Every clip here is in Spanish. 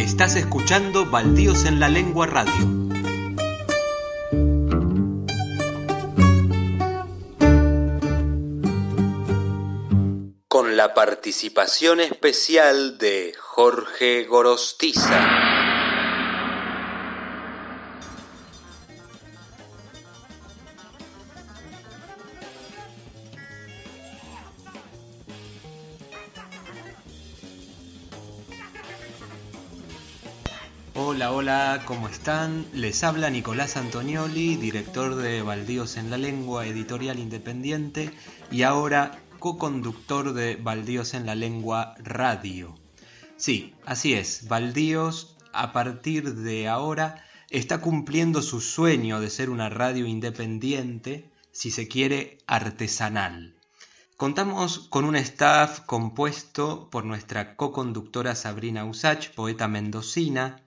Estás escuchando Baldíos en la Lengua Radio. Con la participación especial de Jorge Gorostiza. Hola, ¿cómo están? Les habla Nicolás Antonioli, director de Baldíos en la Lengua, editorial independiente, y ahora co-conductor de Baldíos en la Lengua Radio. Sí, así es, Baldíos a partir de ahora está cumpliendo su sueño de ser una radio independiente, si se quiere, artesanal. Contamos con un staff compuesto por nuestra co-conductora Sabrina Usach, poeta mendocina,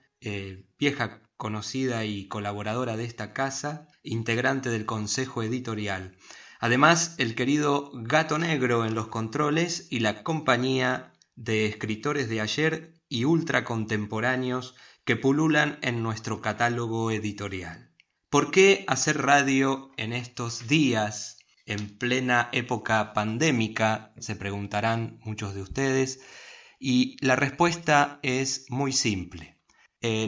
vieja conocida y colaboradora de esta casa, integrante del consejo editorial. Además, el querido Gato Negro en los controles y la compañía de escritores de ayer y ultracontemporáneos que pululan en nuestro catálogo editorial. ¿Por qué hacer radio en estos días, en plena época pandémica? Se preguntarán muchos de ustedes, y la respuesta es muy simple.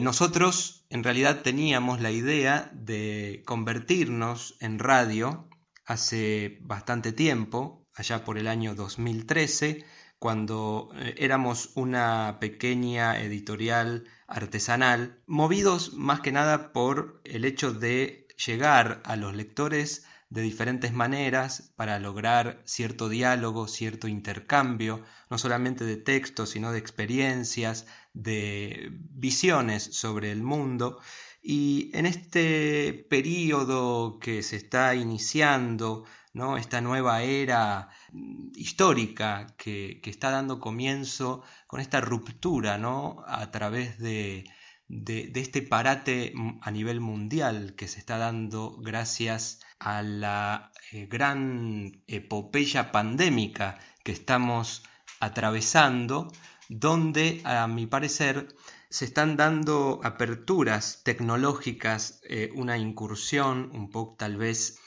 Nosotros en realidad teníamos la idea de convertirnos en radio hace bastante tiempo, allá por el año 2013, cuando éramos una pequeña editorial artesanal, movidos más que nada por el hecho de llegar a los lectores de diferentes maneras para lograr cierto diálogo, cierto intercambio, no solamente de textos, sino de experiencias, de visiones sobre el mundo. Y en este periodo que se está iniciando, ¿no?, esta nueva era histórica que está dando comienzo con esta ruptura, ¿no?, a través de este parate a nivel mundial que se está dando gracias a la gran epopeya pandémica que estamos atravesando, donde a mi parecer se están dando aperturas tecnológicas, una incursión un poco tal vez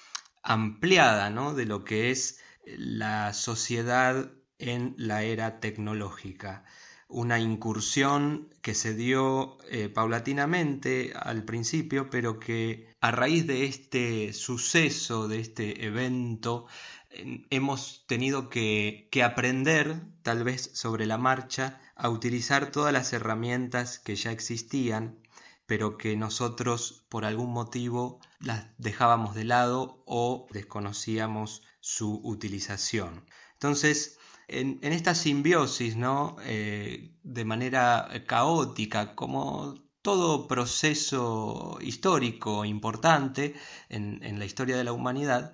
ampliada, ¿no?, de lo que es la sociedad en la era tecnológica. Una incursión que se dio paulatinamente al principio, pero que a raíz de este suceso, de este evento, hemos tenido que aprender, tal vez sobre la marcha, a utilizar todas las herramientas que ya existían, pero que nosotros por algún motivo las dejábamos de lado o desconocíamos su utilización. Entonces, en esta simbiosis, ¿no?, de manera caótica, como todo proceso histórico importante en la historia de la humanidad,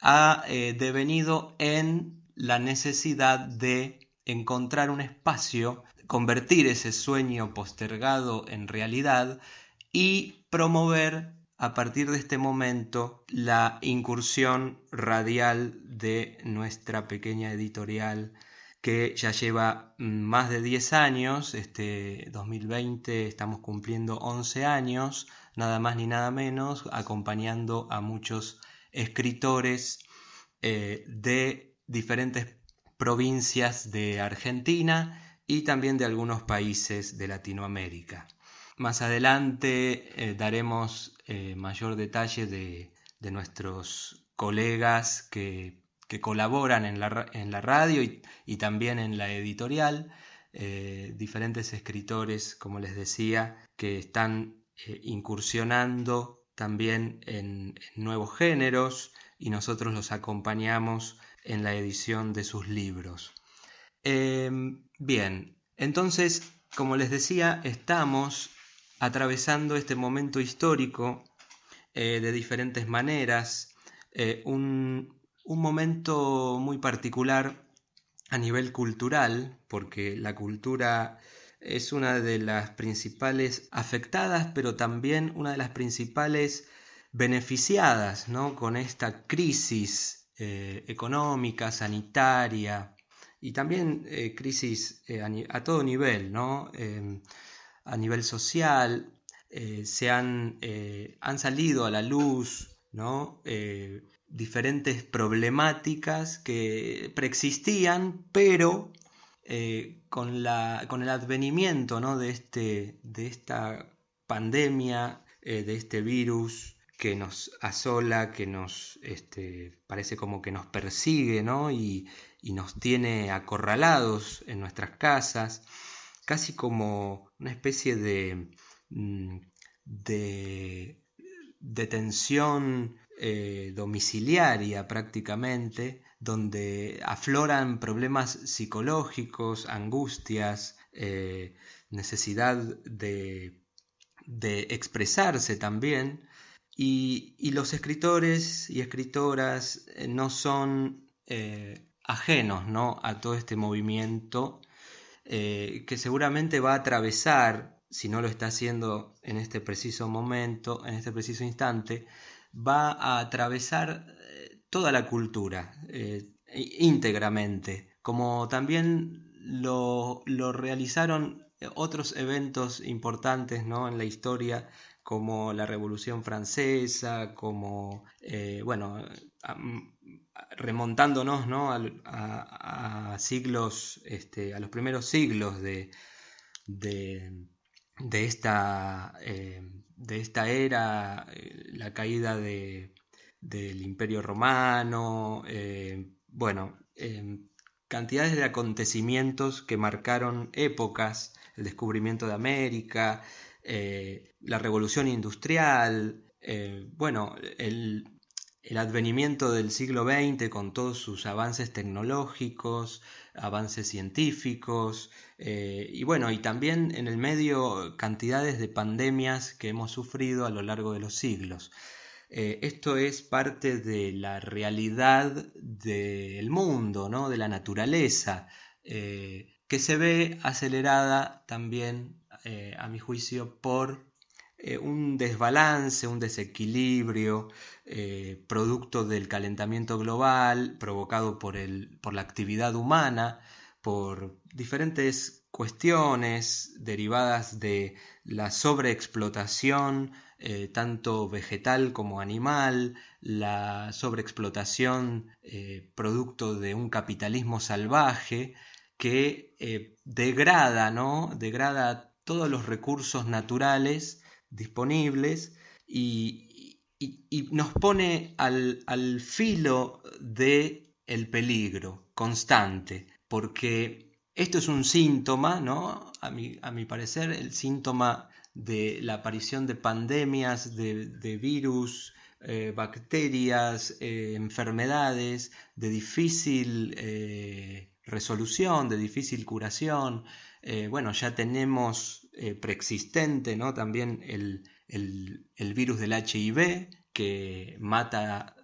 ha devenido en la necesidad de encontrar un espacio, convertir ese sueño postergado en realidad y promover a partir de este momento la incursión radial de nuestra pequeña editorial que ya lleva más de 10 años. Este 2020 estamos cumpliendo 11 años, nada más ni nada menos, acompañando a muchos escritores de diferentes provincias de Argentina y también de algunos países de Latinoamérica. Más adelante daremos mayor detalle de nuestros colegas que colaboran en la radio y también en la editorial, diferentes escritores, como les decía, que están incursionando también en nuevos géneros y nosotros los acompañamos en la edición de sus libros. Bien, entonces, como les decía, estamos atravesando este momento histórico de diferentes maneras, un momento muy particular a nivel cultural, porque la cultura es una de las principales afectadas, pero también una de las principales beneficiadas, ¿no?, con esta crisis económica, sanitaria y también crisis a todo nivel, ¿no? a nivel social, han salido a la luz, ¿no? Diferentes problemáticas que preexistían, pero con el advenimiento, ¿no? de esta pandemia, de este virus que nos asola, que nos parece como que nos persigue, ¿no? y nos tiene acorralados en nuestras casas, casi como una especie de detención domiciliaria prácticamente, donde afloran problemas psicológicos, angustias, necesidad de expresarse también, y los escritores y escritoras no son ajenos, ¿no? a todo este movimiento que seguramente va a atravesar, si no lo está haciendo en este preciso momento, en este preciso instante, va a atravesar toda la cultura íntegramente, como también lo realizaron otros eventos importantes, ¿no? en la historia, como la Revolución Francesa, como, remontándonos, ¿no? a siglos, a los primeros siglos de esta era, la caída del Imperio Romano, cantidades de acontecimientos que marcaron épocas, el descubrimiento de América, la Revolución Industrial, el advenimiento del siglo XX con todos sus avances tecnológicos, avances científicos, y también en el medio cantidades de pandemias que hemos sufrido a lo largo de los siglos. Esto es parte de la realidad del mundo, ¿no? de la naturaleza, que se ve acelerada también, a mi juicio, por un desbalance, un desequilibrio, producto del calentamiento global provocado por la actividad humana, por diferentes cuestiones derivadas de la sobreexplotación, tanto vegetal como animal, la sobreexplotación producto de un capitalismo salvaje que degrada, ¿no? Degrada todos los recursos naturales disponibles y nos pone al filo del peligro constante, porque esto es un síntoma, ¿no? A mi parecer, el síntoma de la aparición de pandemias, de virus, bacterias, enfermedades de difícil resolución, de difícil curación. Ya tenemos preexistente, ¿no? también el virus del HIV, que mata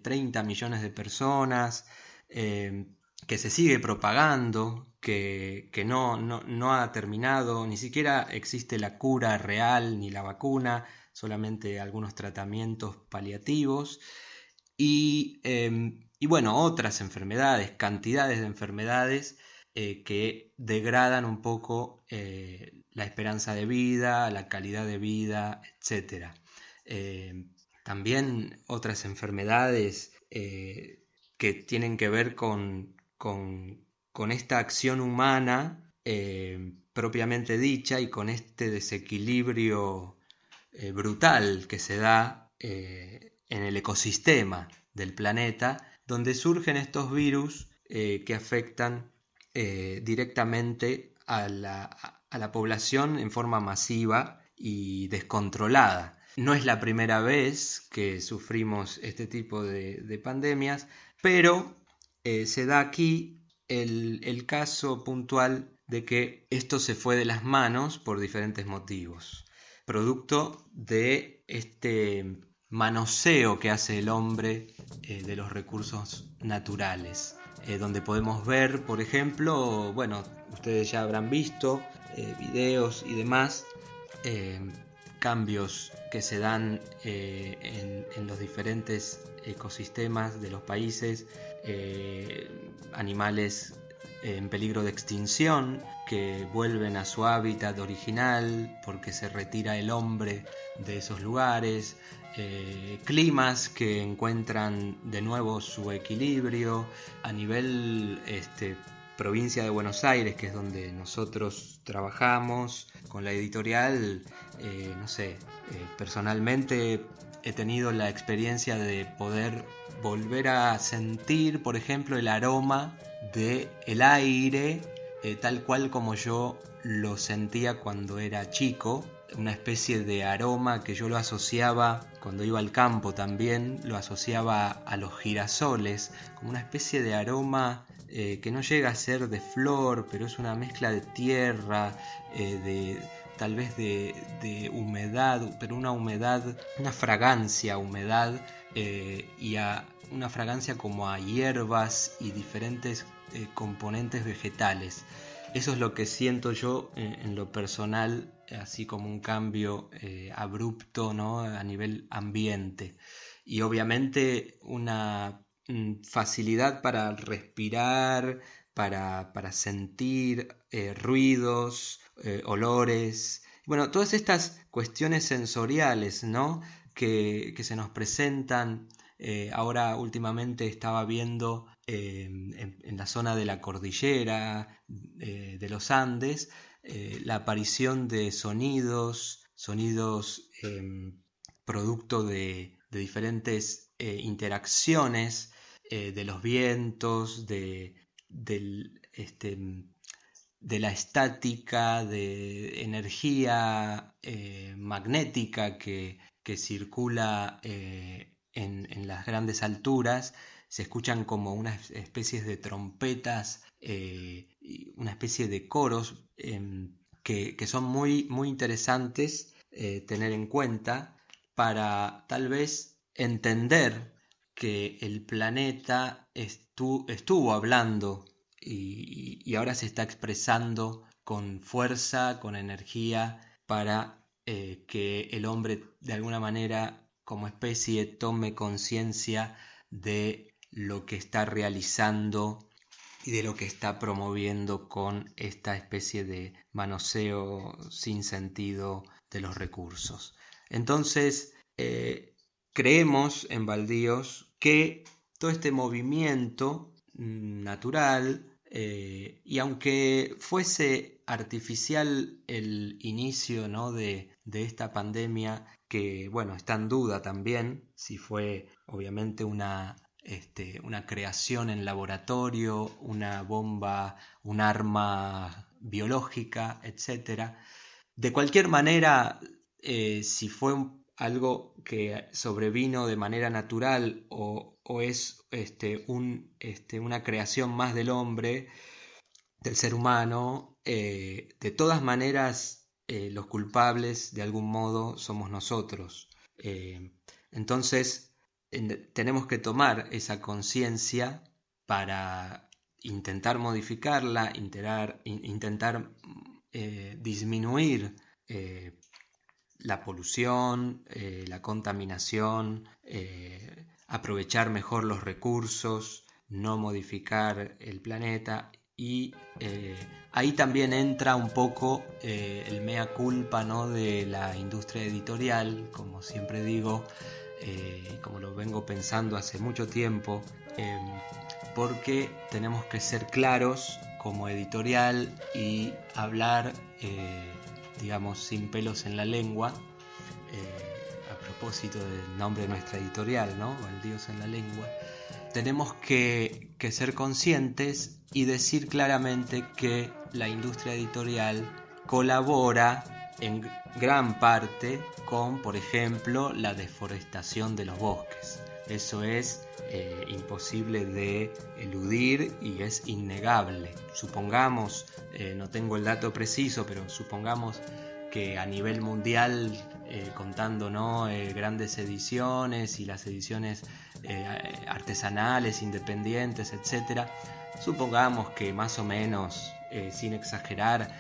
30 millones de personas, que se sigue propagando, que no ha terminado, ni siquiera existe la cura real ni la vacuna, solamente algunos tratamientos paliativos, y otras enfermedades, cantidades de enfermedades que degradan un poco la esperanza de vida, la calidad de vida, etc. También otras enfermedades que tienen que ver con esta acción humana propiamente dicha, y con este desequilibrio brutal que se da en el ecosistema del planeta, donde surgen estos virus que afectan directamente a la población en forma masiva y descontrolada. No es la primera vez que sufrimos este tipo de pandemias, pero se da aquí el caso puntual de que esto se fue de las manos por diferentes motivos, producto de este manoseo que hace el hombre de los recursos naturales, donde podemos ver, por ejemplo, ustedes ya habrán visto videos y demás, cambios que se dan en los diferentes ecosistemas de los países, animales en peligro de extinción, que vuelven a su hábitat original porque se retira el hombre de esos lugares, climas que encuentran de nuevo su equilibrio a nivel provincia de Buenos Aires, que es donde nosotros trabajamos con la editorial. Personalmente he tenido la experiencia de poder volver a sentir, por ejemplo, el aroma del aire, tal cual como yo lo sentía cuando era chico, una especie de aroma que yo lo asociaba, cuando iba al campo también, lo asociaba a los girasoles, como una especie de aroma que no llega a ser de flor, pero es una mezcla de tierra, tal vez de humedad, pero una fragancia humedad, y una fragancia como a hierbas y diferentes componentes vegetales. Eso es lo que siento yo en lo personal, así como un cambio abrupto, ¿no?, a nivel ambiente. Y obviamente una facilidad para respirar, para sentir ruidos, olores. Bueno, todas estas cuestiones sensoriales, ¿no?, que se nos presentan. Ahora últimamente estaba viendo en la zona de la cordillera de los Andes, la aparición de sonidos producto de diferentes interacciones de los vientos, de la estática, de energía magnética que circula en las grandes alturas. Se escuchan como unas especies de trompetas, una especie de coros que son muy, muy interesantes tener en cuenta para tal vez entender que el planeta estuvo hablando y ahora se está expresando con fuerza, con energía, para que el hombre de alguna manera como especie tome conciencia de lo que está realizando y de lo que está promoviendo con esta especie de manoseo sin sentido de los recursos. Entonces, creemos en Baldíos que todo este movimiento natural, y aunque fuese artificial el inicio, ¿no?, de esta pandemia, que bueno, está en duda también si fue obviamente una creación en laboratorio, una bomba, un arma biológica, etc. De cualquier manera, si fue algo que sobrevino de manera natural o es una creación más del hombre, del ser humano, de todas maneras los culpables de algún modo somos nosotros. Entonces tenemos que tomar esa conciencia para intentar modificarla, intentar disminuir la polución, la contaminación, aprovechar mejor los recursos, no modificar el planeta. Y ahí también entra un poco el mea culpa, ¿no?, de la industria editorial, como siempre digo, como lo vengo pensando hace mucho tiempo, porque tenemos que ser claros como editorial y hablar, digamos, sin pelos en la lengua, a propósito del nombre de nuestra editorial, ¿no?, Baldíos en la Lengua. Tenemos que ser conscientes y decir claramente que la industria editorial colabora en gran parte con, por ejemplo, la deforestación de los bosques. Eso es imposible de eludir y es innegable. Supongamos, no tengo el dato preciso, pero supongamos que a nivel mundial, contando, ¿no?, grandes ediciones y las ediciones artesanales, independientes, etc., supongamos que más o menos, sin exagerar,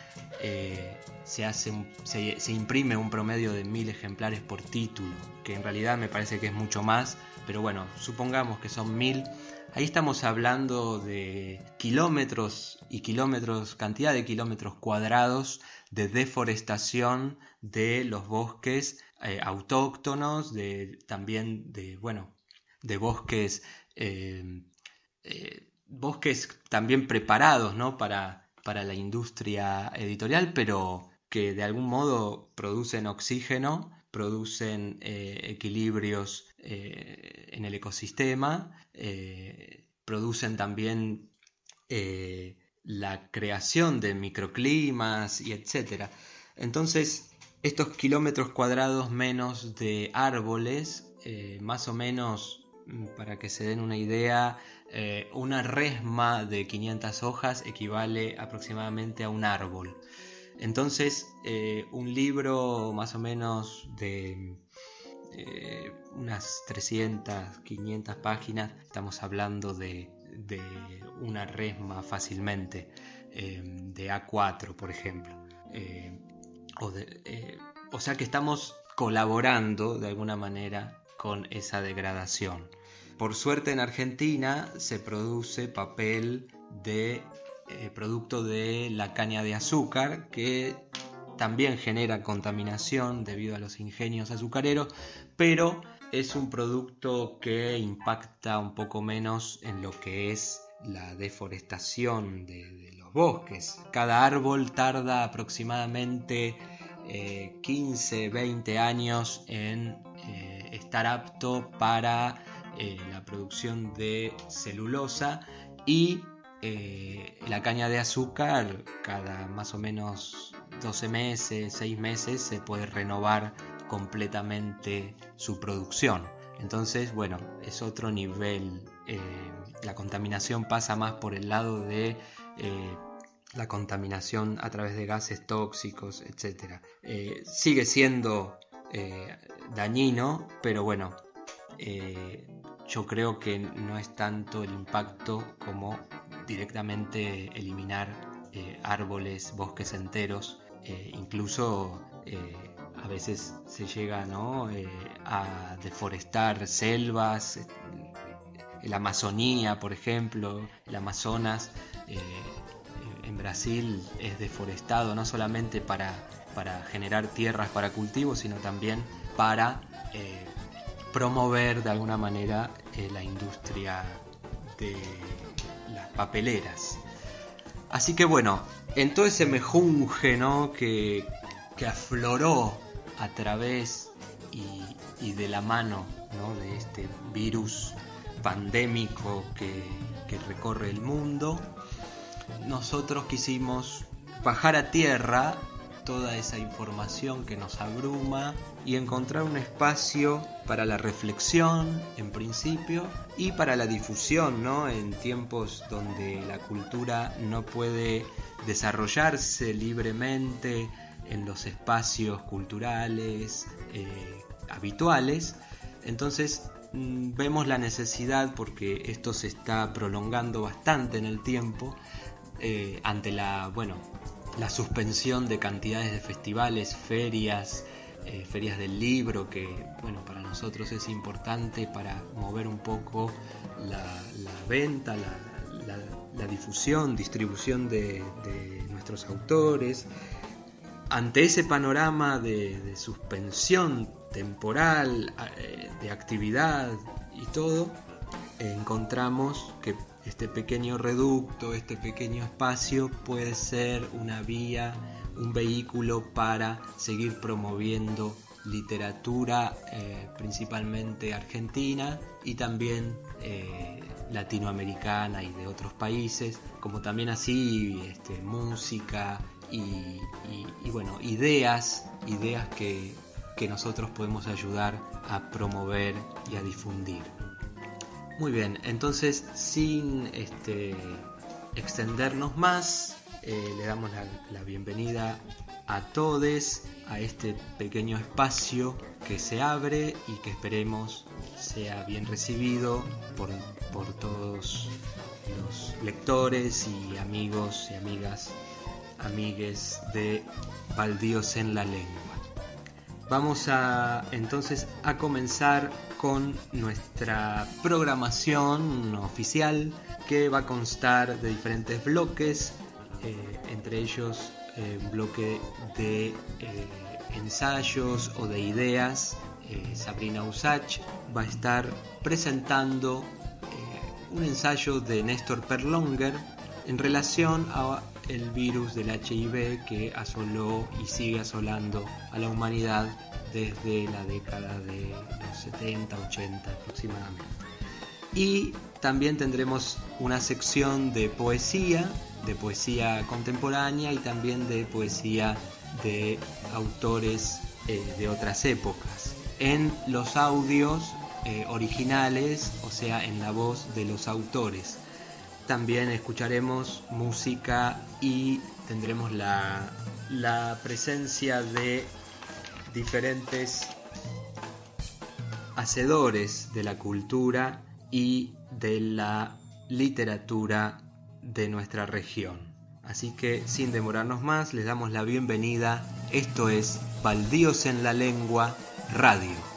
se imprime un promedio de 1000 ejemplares por título, que en realidad me parece que es mucho más, pero bueno, supongamos que son 1000. Ahí estamos hablando de kilómetros y kilómetros, cantidad de kilómetros cuadrados de deforestación de los bosques autóctonos, también de bosques, bosques también preparados, ¿no? para la industria editorial, pero que de algún modo producen oxígeno, producen equilibrios en el ecosistema, producen también la creación de microclimas y etcétera. Entonces, estos kilómetros cuadrados menos de árboles, más o menos, para que se den una idea, una resma de 500 hojas equivale aproximadamente a un árbol. Entonces, un libro más o menos de unas 300, 500 páginas, estamos hablando de una resma fácilmente, de A4, por ejemplo. O sea que estamos colaborando de alguna manera con esa degradación. Por suerte en Argentina se produce papel de producto de la caña de azúcar, que también genera contaminación debido a los ingenios azucareros, pero es un producto que impacta un poco menos en lo que es la deforestación de los bosques. Cada árbol tarda aproximadamente 15, 20 años en estar apto para la producción de celulosa, y la caña de azúcar cada más o menos 12 meses, 6 meses se puede renovar completamente su producción. Entonces, bueno, es otro nivel. La contaminación pasa más por el lado de la contaminación a través de gases tóxicos, etc. Sigue siendo dañino, pero bueno, yo creo que no es tanto el impacto como directamente eliminar árboles, bosques enteros. Incluso a veces se llega, ¿no? A deforestar selvas, la Amazonía, por ejemplo, el Amazonas. En Brasil es deforestado no solamente para generar tierras para cultivos, sino también para promover de alguna manera la industria de las papeleras. Así que bueno, en todo ese mejunje, ¿no? que afloró a través y de la mano, ¿no? de este virus pandémico que recorre el mundo, nosotros quisimos bajar a tierra toda esa información que nos abruma y encontrar un espacio para la reflexión en principio y para la difusión, ¿no? En tiempos donde la cultura no puede desarrollarse libremente en los espacios culturales habituales. Entonces vemos la necesidad, porque esto se está prolongando bastante en el tiempo, ante la suspensión de cantidades de festivales, ferias del libro, que bueno, para nosotros es importante para mover un poco la venta, la difusión, distribución de nuestros autores. Ante ese panorama de suspensión temporal de actividad y todo, encontramos que este pequeño reducto, este pequeño espacio puede ser una vía, un vehículo para seguir promoviendo literatura, principalmente argentina y también latinoamericana y de otros países, como también así música y bueno, ideas que nosotros podemos ayudar a promover y a difundir. Muy bien, entonces sin extendernos más, le damos la bienvenida a todos a este pequeño espacio que se abre y que esperemos sea bien recibido por todos los lectores y amigos y amigues de Baldíos en la Lengua. Vamos entonces a comenzar con nuestra programación oficial, que va a constar de diferentes bloques, entre ellos un bloque de ensayos o de ideas. Sabrina Usach va a estar presentando un ensayo de Néstor Perlonger en relación a el virus del HIV que asoló y sigue asolando a la humanidad desde la década de los 70, 80 aproximadamente. Y también tendremos una sección de poesía contemporánea y también de poesía de autores de otras épocas, en los audios originales, o sea, en la voz de los autores. También escucharemos música y tendremos la presencia de diferentes hacedores de la cultura y de la literatura de nuestra región. Así que, sin demorarnos más, les damos la bienvenida. Esto es Baldíos en la Lengua Radio.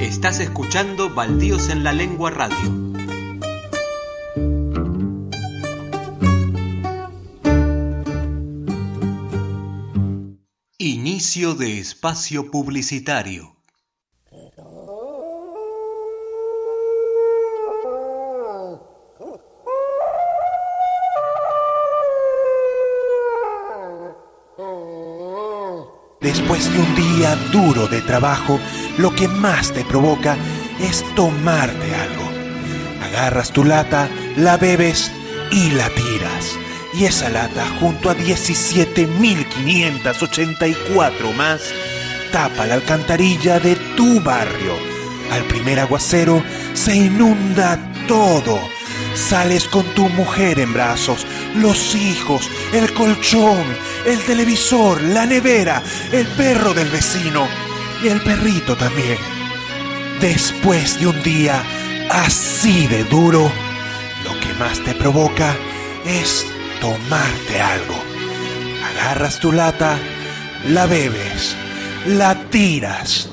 Estás escuchando Baldíos en la Lengua Radio. Inicio de espacio publicitario. Después de un día duro de trabajo, lo que más te provoca es tomarte algo. Agarras tu lata, la bebes y la tiras. Y esa lata, junto a 17.584 más, tapa la alcantarilla de tu barrio. Al primer aguacero se inunda todo. Sales con tu mujer en brazos, los hijos, el colchón, el televisor, la nevera, el perro del vecino y el perrito también. Después de un día así de duro, lo que más te provoca es tomarte algo. Agarras tu lata, la bebes, la tiras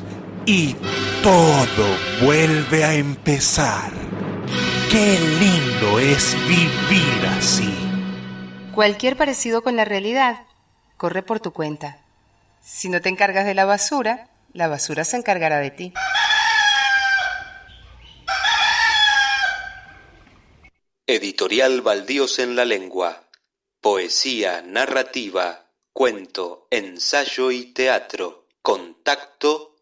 y todo vuelve a empezar. ¡Qué lindo es vivir así! Cualquier parecido con la realidad corre por tu cuenta. Si no te encargas de la basura se encargará de ti. Editorial Baldíos en la Lengua. Poesía, narrativa, cuento, ensayo y teatro. Contacto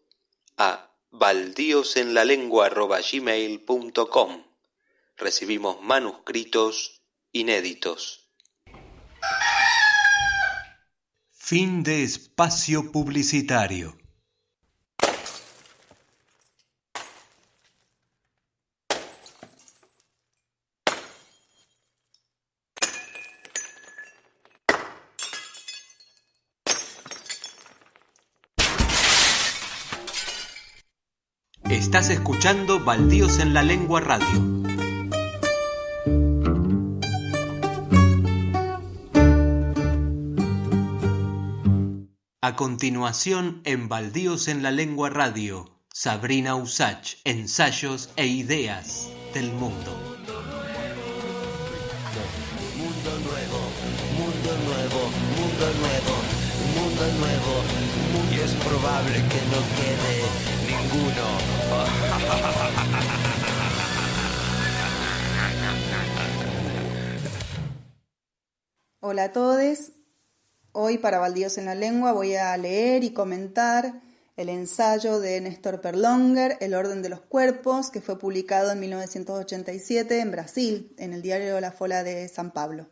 a baldiosenlalengua@gmail.com. Recibimos manuscritos inéditos. Fin de espacio publicitario. Estás escuchando Baldíos en la Lengua Radio. A continuación, en Baldíos en la Lengua Radio, Sabrina Usach, ensayos e ideas del mundo. Mundo nuevo, mundo nuevo, mundo nuevo, mundo nuevo, mundo es probable que no quede ninguno. Hola a todos. Hoy para Baldíos en la Lengua voy a leer y comentar el ensayo de Néstor Perlonger, El orden de los cuerpos, que fue publicado en 1987 en Brasil, en el diario La Folha de San Pablo.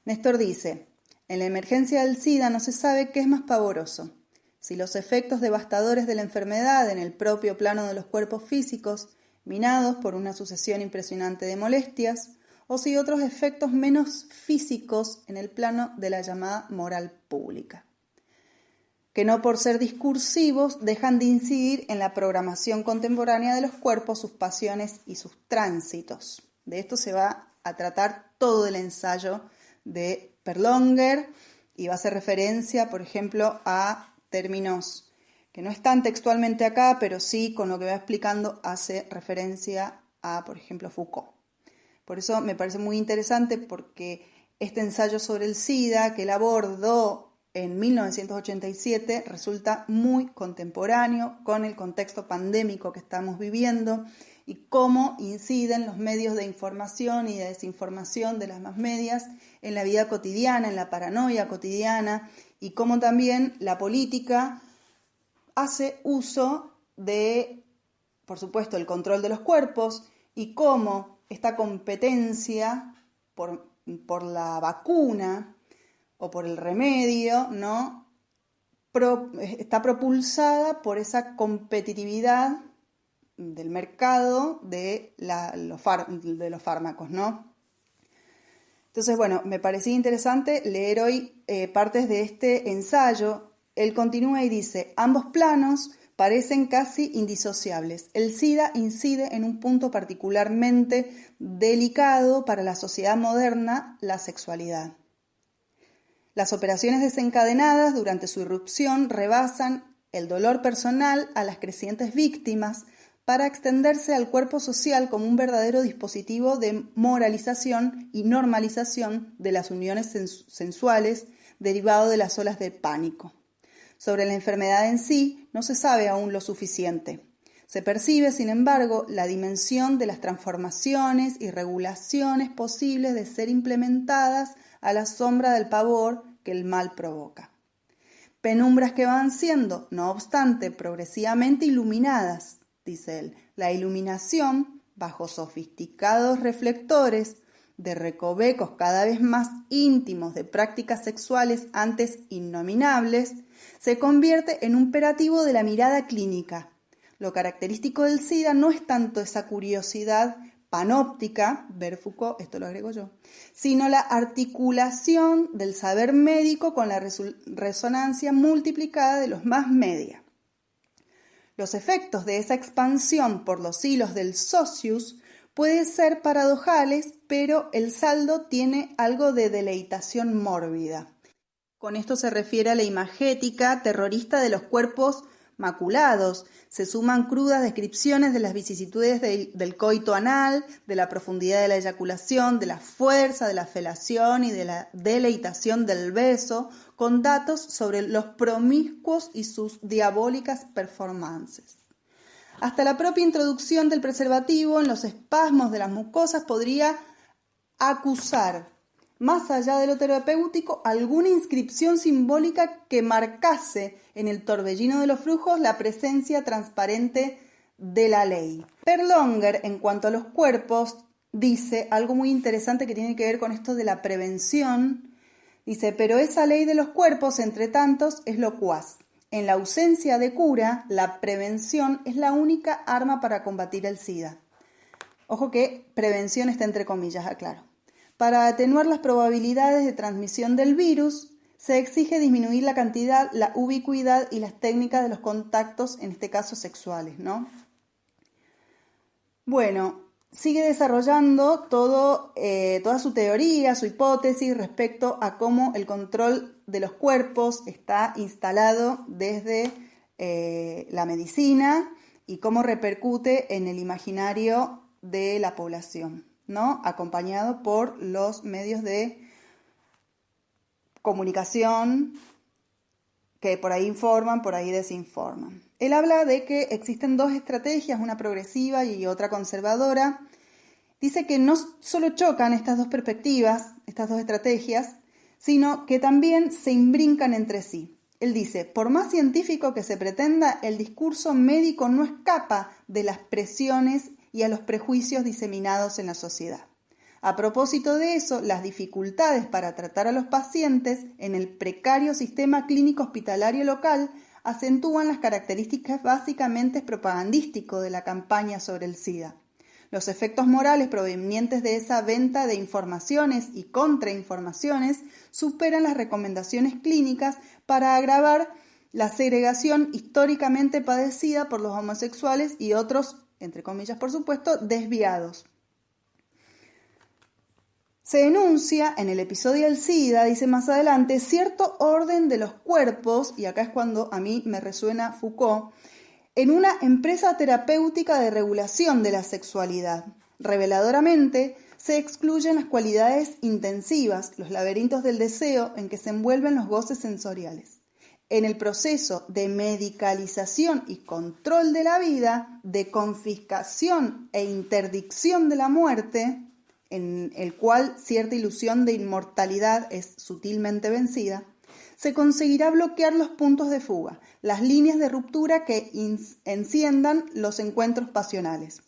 Néstor dice: en la emergencia del SIDA no se sabe qué es más pavoroso, si los efectos devastadores de la enfermedad en el propio plano de los cuerpos físicos, minados por una sucesión impresionante de molestias, o si otros efectos menos físicos en el plano de la llamada moral pública, que no por ser discursivos dejan de incidir en la programación contemporánea de los cuerpos, sus pasiones y sus tránsitos. De esto se va a tratar todo el ensayo de Perlonger y va a hacer referencia, por ejemplo, a términos que no están textualmente acá, pero sí con lo que va explicando hace referencia a, por ejemplo, Foucault. Por eso me parece muy interesante, porque este ensayo sobre el SIDA que él abordó en 1987 resulta muy contemporáneo con el contexto pandémico que estamos viviendo y cómo inciden los medios de información y de desinformación de las más medias en la vida cotidiana, en la paranoia cotidiana, y cómo también la política hace uso de, por supuesto, el control de los cuerpos, y cómo esta competencia por la vacuna o por el remedio, ¿no? Está propulsada por esa competitividad del mercado de los fármacos, ¿no? Entonces, bueno, me parecía interesante leer hoy partes de este ensayo. Él continúa y dice: ambos planos parecen casi indisociables. El SIDA incide en un punto particularmente delicado para la sociedad moderna, la sexualidad. Las operaciones desencadenadas durante su irrupción rebasan el dolor personal a las crecientes víctimas para extenderse al cuerpo social como un verdadero dispositivo de moralización y normalización de las uniones sensuales derivado de las olas de pánico. Sobre la enfermedad en sí no se sabe aún lo suficiente. Se percibe, sin embargo, la dimensión de las transformaciones y regulaciones posibles de ser implementadas a la sombra del pavor que el mal provoca. Penumbras que van siendo, no obstante, progresivamente iluminadas, dice él. La iluminación, bajo sofisticados reflectores de recovecos cada vez más íntimos de prácticas sexuales antes innominables, se convierte en un imperativo de la mirada clínica. Lo característico del SIDA no es tanto esa curiosidad panóptica, ver Foucault, esto lo agrego yo, sino la articulación del saber médico con la resonancia multiplicada de los más media. Los efectos de esa expansión por los hilos del socius pueden ser paradojales, pero el saldo tiene algo de deleitación mórbida. Con esto se refiere a la imagética terrorista de los cuerpos maculados. Se suman crudas descripciones de las vicisitudes del coito anal, de la profundidad de la eyaculación, de la fuerza de la felación y de la deleitación del beso, con datos sobre los promiscuos y sus diabólicas performances. Hasta la propia introducción del preservativo en los espasmos de las mucosas podría acusar, más allá de lo terapéutico, alguna inscripción simbólica que marcase en el torbellino de los flujos la presencia transparente de la ley. Perlonger, en cuanto a los cuerpos, dice algo muy interesante que tiene que ver con esto de la prevención. Dice: pero esa ley de los cuerpos, entre tantos, es locuaz. En la ausencia de cura, la prevención es la única arma para combatir el SIDA. Ojo que prevención está entre comillas, aclaro. Para atenuar las probabilidades de transmisión del virus, se exige disminuir la cantidad, la ubicuidad y las técnicas de los contactos, en este caso sexuales, ¿no? Bueno, sigue desarrollando toda su teoría, su hipótesis respecto a cómo el control de los cuerpos está instalado desde la medicina y cómo repercute en el imaginario de la población, ¿no? Acompañado por los medios de comunicación que por ahí informan, por ahí desinforman. Él habla de que existen dos estrategias, una progresiva y otra conservadora. Dice que no solo chocan estas dos perspectivas, estas dos estrategias, sino que también se imbrincan entre sí. Él dice, por más científico que se pretenda, el discurso médico no escapa de las presiones y a los prejuicios diseminados en la sociedad. A propósito de eso, las dificultades para tratar a los pacientes en el precario sistema clínico hospitalario local acentúan las características básicamente propagandísticas de la campaña sobre el SIDA. Los efectos morales provenientes de esa venta de informaciones y contrainformaciones superan las recomendaciones clínicas para agravar la segregación históricamente padecida por los homosexuales y otros, entre comillas por supuesto, desviados. Se denuncia en el episodio del SIDA, dice más adelante, cierto orden de los cuerpos, y acá es cuando a mí me resuena Foucault, en una empresa terapéutica de regulación de la sexualidad. Reveladoramente, se excluyen las cualidades intensivas, los laberintos del deseo en que se envuelven los goces sensoriales. En el proceso de medicalización y control de la vida, de confiscación e interdicción de la muerte, en el cual cierta ilusión de inmortalidad es sutilmente vencida, se conseguirá bloquear los puntos de fuga, las líneas de ruptura que enciendan los encuentros pasionales.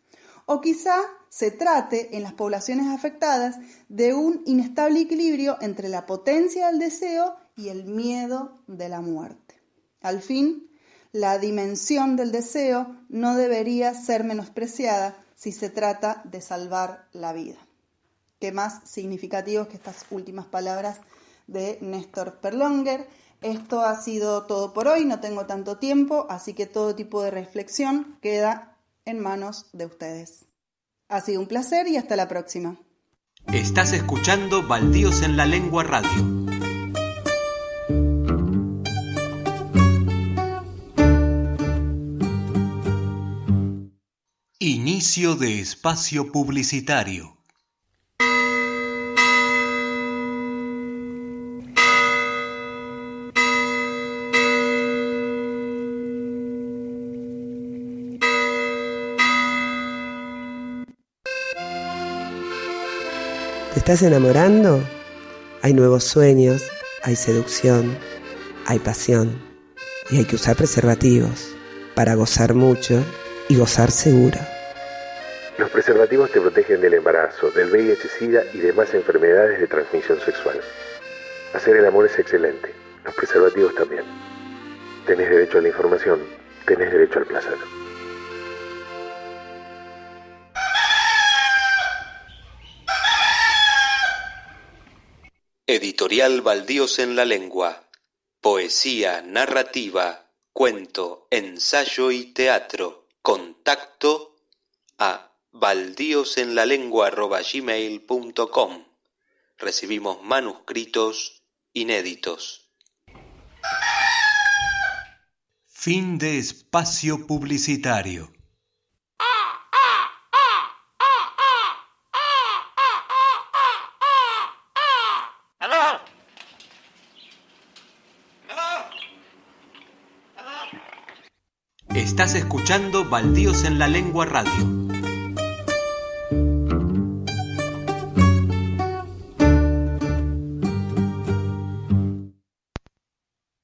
O quizá se trate, en las poblaciones afectadas, de un inestable equilibrio entre la potencia del deseo y el miedo de la muerte. Al fin, la dimensión del deseo no debería ser menospreciada si se trata de salvar la vida. Qué más significativos que estas últimas palabras de Néstor Perlonger. Esto ha sido todo por hoy, no tengo tanto tiempo, así que todo tipo de reflexión queda en manos de ustedes. Ha sido un placer y hasta la próxima. Estás escuchando Baldíos en la Lengua Radio. Inicio de espacio publicitario. ¿Te estás enamorando? Hay nuevos sueños, hay seducción, hay pasión y hay que usar preservativos para gozar mucho y gozar seguro. Los preservativos te protegen del embarazo, del VIH-Sida y demás enfermedades de transmisión sexual. Hacer el amor es excelente, los preservativos también. Tenés derecho a la información, tenés derecho al placer. Editorial Baldíos en la Lengua. Poesía, narrativa, cuento, ensayo y teatro. Contacto a baldiosenlalengua@gmail.com. Recibimos manuscritos inéditos. Fin de espacio publicitario. Estás escuchando Baldíos en la Lengua Radio.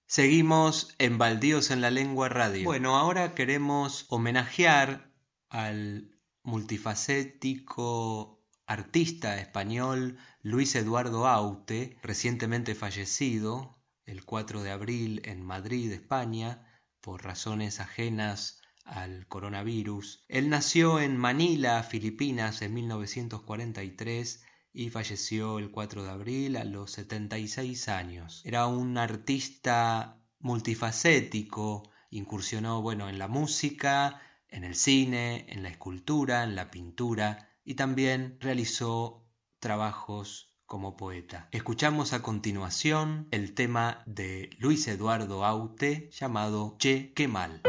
Seguimos en Baldíos en la Lengua Radio. Bueno, ahora queremos homenajear al multifacético artista español Luis Eduardo Aute, recientemente fallecido el 4 de abril en Madrid, España, por razones ajenas al coronavirus. Él nació en Manila, Filipinas, en 1943 y falleció el 4 de abril a los 76 años. Era un artista multifacético, incursionó en la música, en el cine, en la escultura, en la pintura y también realizó trabajos como poeta. Escuchamos a continuación el tema de Luis Eduardo Aute llamado Che, qué mal.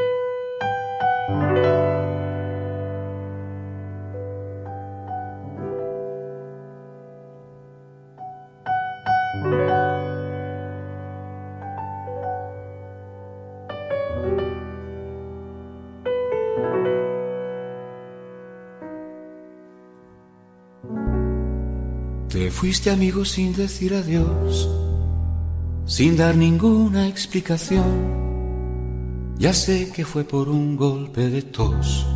te fuiste amigo sin decir adiós, sin dar ninguna explicación. Ya sé que fue por un golpe de tos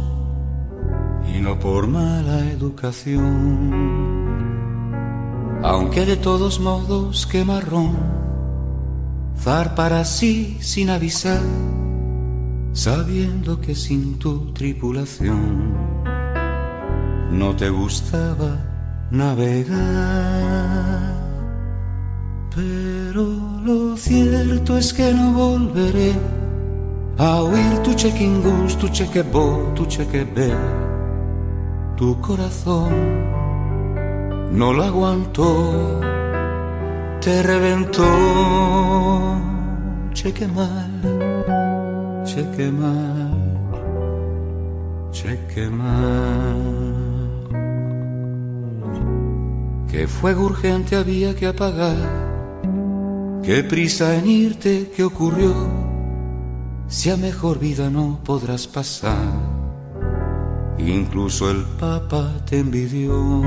y no por mala educación. Aunque de todos modos qué marrón zarpar así sin avisar, sabiendo que sin tu tripulación no te gustaba navegar. Pero lo cierto es que no volveré a oír tu check-in goose, tu cheque-bo, tu cheque-be. Tu corazón no lo aguantó, te reventó. Cheque mal, cheque mal, cheque mal. Qué fuego urgente había que apagar, qué prisa en irte, qué ocurrió. Si a mejor vida no podrás pasar, incluso el Papa te envidió.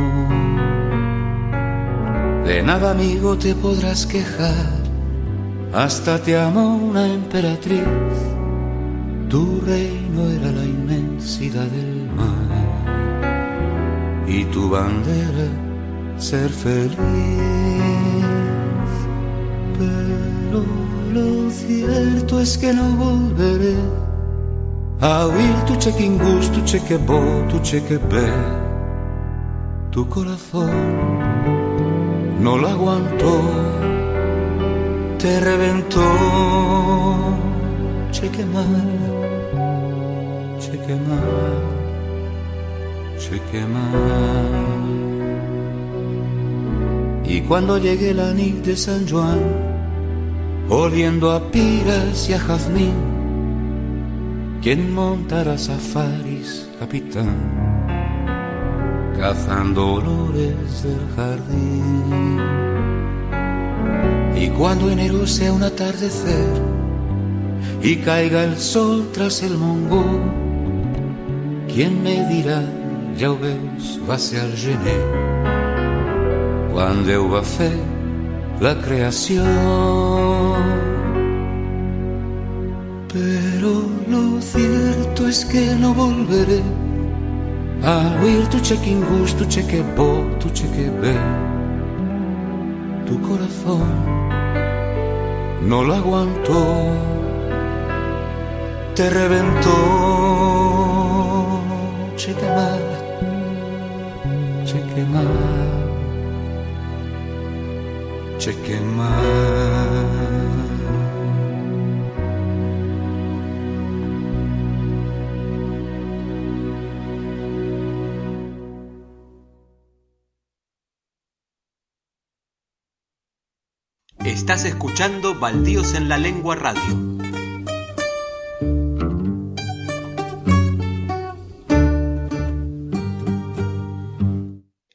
De nada, amigo, te podrás quejar, hasta te amó una emperatriz. Tu reino era la inmensidad del mar y tu bandera ser feliz. Pero lo cierto es que no volveré a oír tu check-in goose, tu cheque-bo, tu cheque-be. Tu corazón no lo aguantó, te reventó. Cheque mal, cheque mal, cheque mal. Y cuando llegue la nit de San Juan, oliendo a piras y a jazmín, ¿quién montará safaris, capitán, cazando olores del jardín? Y cuando enero sea un atardecer y caiga el sol tras el Mongó, ¿quién me dirá, ja ho veus, va ser el gener, quan Déu va fer la creació? Pero lo cierto es que no volveré a oír tu check-in goose, tu cheque-bo, tu cheque-be. Tu corazón no lo aguantó, te reventó. Cheque mal, cheque mal, cheque mal. Estás escuchando Baldíos en la Lengua Radio.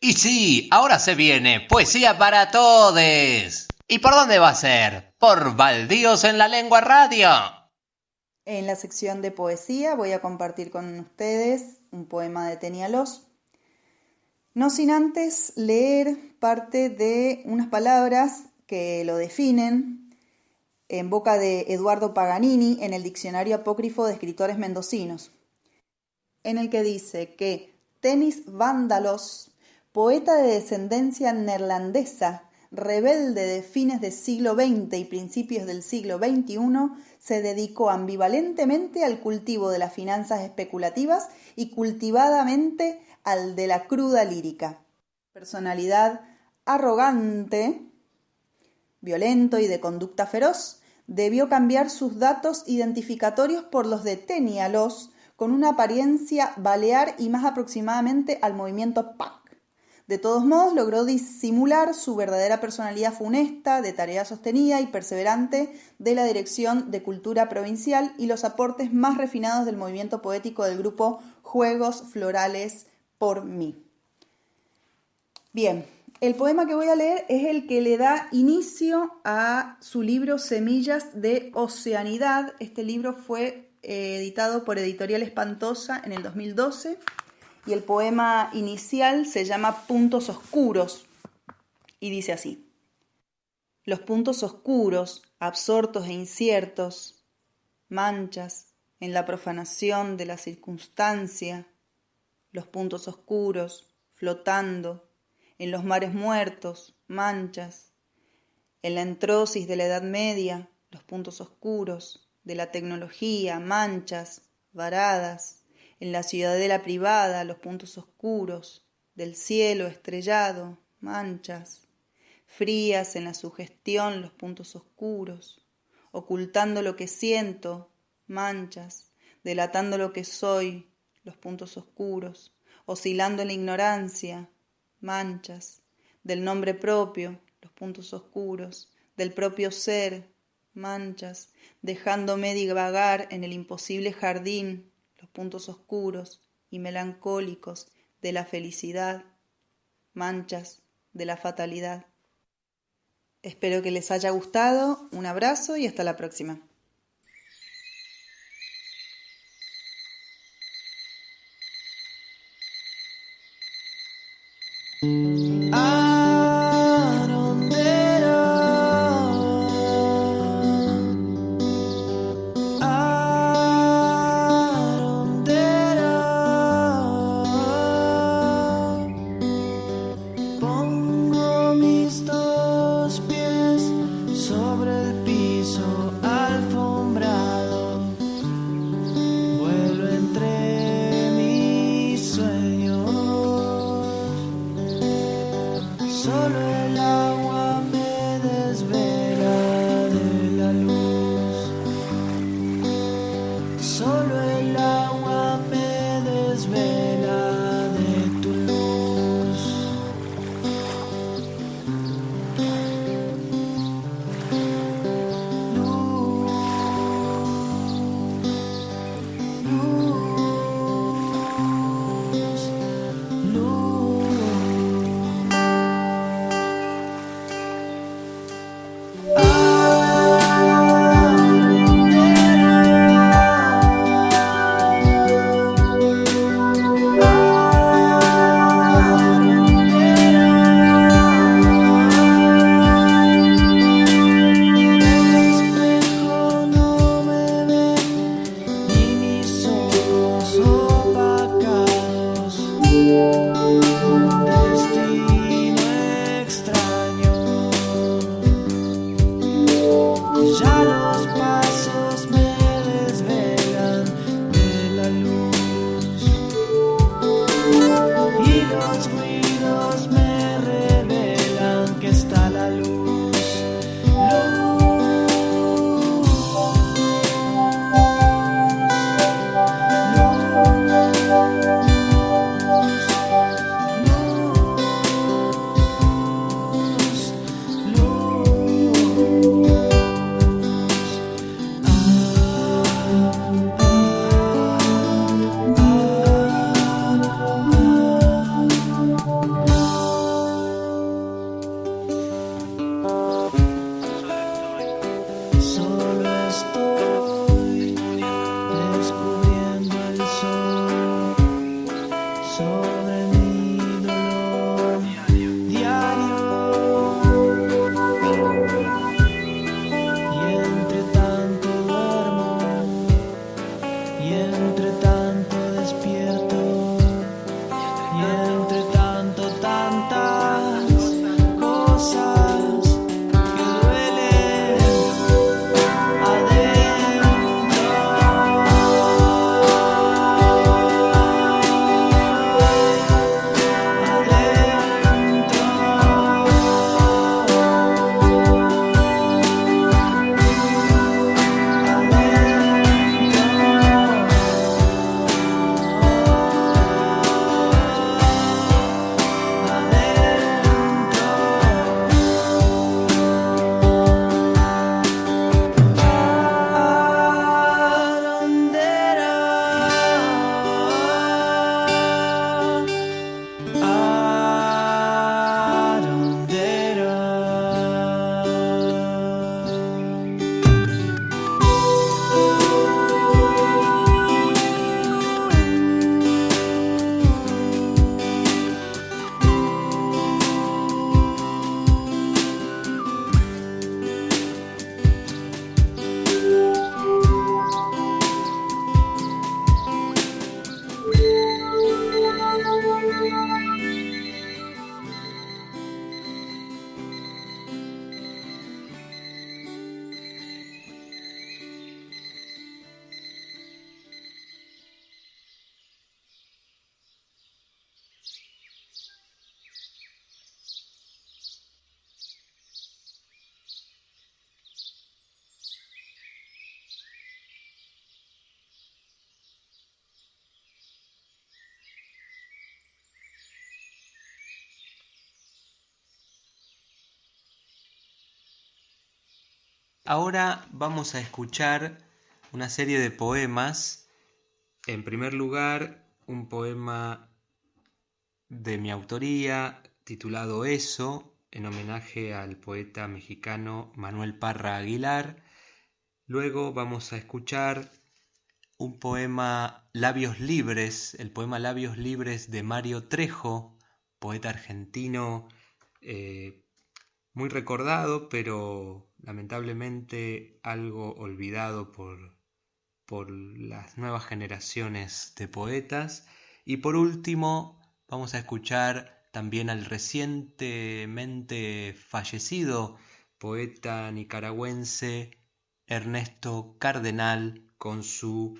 Y sí, ahora se viene Poesía para Todes. ¿Y por dónde va a ser? Por Baldíos en la Lengua Radio. En la sección de poesía voy a compartir con ustedes un poema de Tenia Loss. No sin antes leer parte de unas palabras que lo definen en boca de Eduardo Paganini en el Diccionario Apócrifo de Escritores Mendocinos, en el que dice que Tenis Vándalos, poeta de descendencia neerlandesa, rebelde de fines del siglo XX y principios del siglo XXI, se dedicó ambivalentemente al cultivo de las finanzas especulativas y cultivadamente al de la cruda lírica. Personalidad arrogante, violento y de conducta feroz, debió cambiar sus datos identificatorios por los de Tenia Loss, con una apariencia balear y más aproximadamente al movimiento punk. De todos modos, logró disimular su verdadera personalidad funesta, de tarea sostenida y perseverante de la Dirección de Cultura Provincial y los aportes más refinados del movimiento poético del grupo Juegos Florales por mí. Bien, el poema que voy a leer es el que le da inicio a su libro Semillas de Oceanidad. Este libro fue editado por Editorial Espantosa en el 2012 y el poema inicial se llama Puntos Oscuros. y dice así: los puntos oscuros, absortos e inciertos, manchas en la profanación de la circunstancia, los puntos oscuros, flotando en los mares muertos, manchas, en la entrosis de la Edad Media, los puntos oscuros de la tecnología, manchas, varadas, en la ciudadela privada, los puntos oscuros del cielo estrellado, manchas, frías en la sugestión, los puntos oscuros, ocultando lo que siento, manchas, delatando lo que soy, los puntos oscuros, oscilando en la ignorancia, manchas, del nombre propio, los puntos oscuros, del propio ser, manchas, dejándome divagar en el imposible jardín, los puntos oscuros y melancólicos de la felicidad, manchas de la fatalidad. Espero que les haya gustado, un abrazo y hasta la próxima. Pongo mis dos pies sobre el piso al Ahora vamos a escuchar una serie de poemas. En primer lugar, un poema de mi autoría titulado Eso, en homenaje al poeta mexicano Manuel Parra Aguilar. Luego vamos a escuchar un poema Labios Libres, el poema Labios Libres de Mario Trejo, poeta argentino muy recordado, pero lamentablemente algo olvidado por las nuevas generaciones de poetas. Y por último, vamos a escuchar también al recientemente fallecido poeta nicaragüense Ernesto Cardenal con su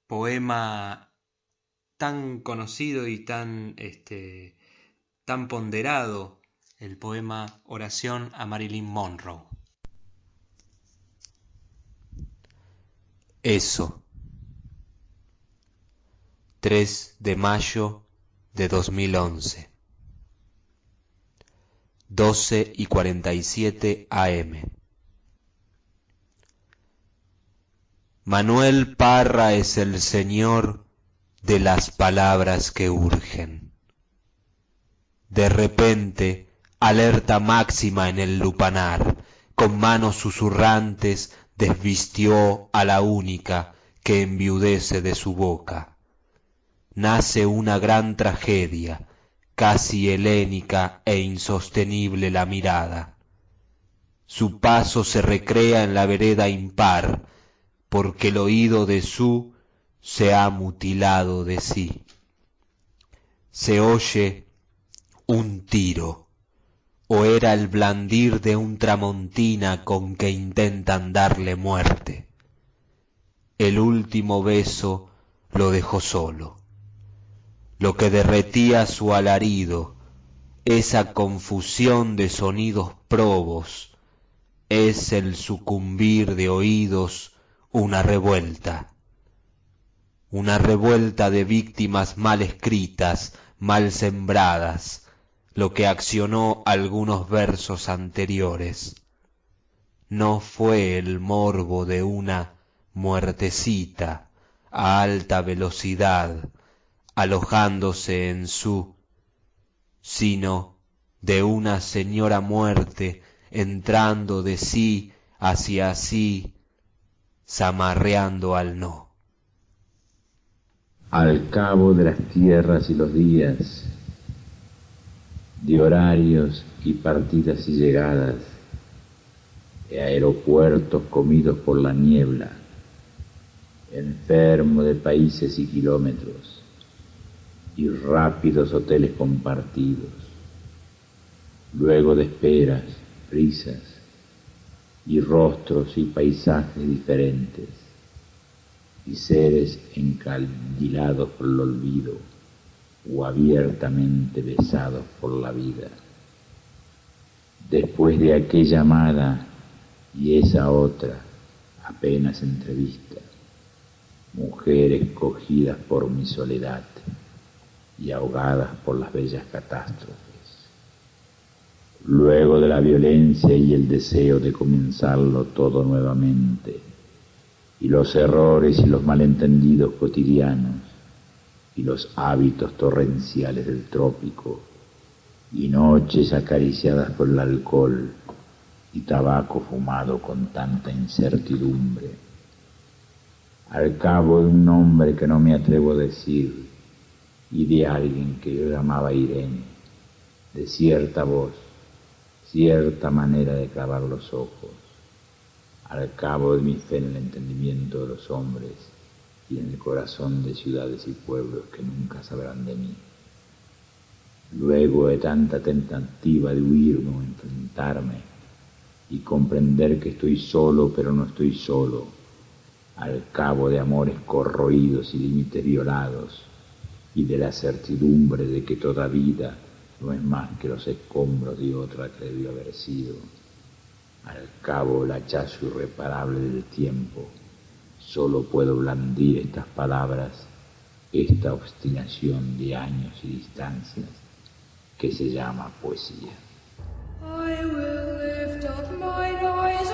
poema tan conocido y tan ponderado, el poema Oración a Marilyn Monroe. Eso. 3 de mayo de 2011. 12:47 AM. Manuel Parra es el señor de las palabras que urgen. De repente, alerta máxima en el lupanar, con manos susurrantes desvistió a la única que enviudece de su boca. Nace una gran tragedia, casi helénica e insostenible la mirada. Su paso se recrea en la vereda impar, porque el oído de su se ha mutilado de sí. Se oye un tiro, o era el blandir de un tramontina con que intentan darle muerte. El último beso lo dejó solo. Lo que derretía su alarido, esa confusión de sonidos probos, es el sucumbir de oídos, una revuelta de víctimas mal escritas, mal sembradas, lo que accionó algunos versos anteriores. No fue el morbo de una muertecita a alta velocidad, alojándose en su, sino de una señora muerte entrando de sí hacia sí, zamarreando al no. Al cabo de las tierras y los días, de horarios y partidas y llegadas, de aeropuertos comidos por la niebla, enfermo de países y kilómetros, y rápidos hoteles compartidos, luego de esperas, prisas, y rostros y paisajes diferentes, y seres encandilados por el olvido, o abiertamente besados por la vida. Después de aquella amada y esa otra, apenas entrevista, mujeres cogidas por mi soledad y ahogadas por las bellas catástrofes. Luego de la violencia y el deseo de comenzarlo todo nuevamente, y los errores y los malentendidos cotidianos, y los hábitos torrenciales del trópico, y noches acariciadas por el alcohol, y tabaco fumado con tanta incertidumbre. Al cabo de un nombre que no me atrevo a decir, y de alguien que yo llamaba Irene, de cierta voz, cierta manera de clavar los ojos, al cabo de mi fe en el entendimiento de los hombres y en el corazón de ciudades y pueblos que nunca sabrán de mí. Luego de tanta tentativa de huirme o enfrentarme y comprender que estoy solo pero no estoy solo, al cabo de amores corroídos y límites violados y de la certidumbre de que toda vida no es más que los escombros de otra que debió haber sido, al cabo del hachazo irreparable del tiempo, solo puedo blandir estas palabras, esta obstinación de años y distancias que se llama poesía. I will lift up mine eyes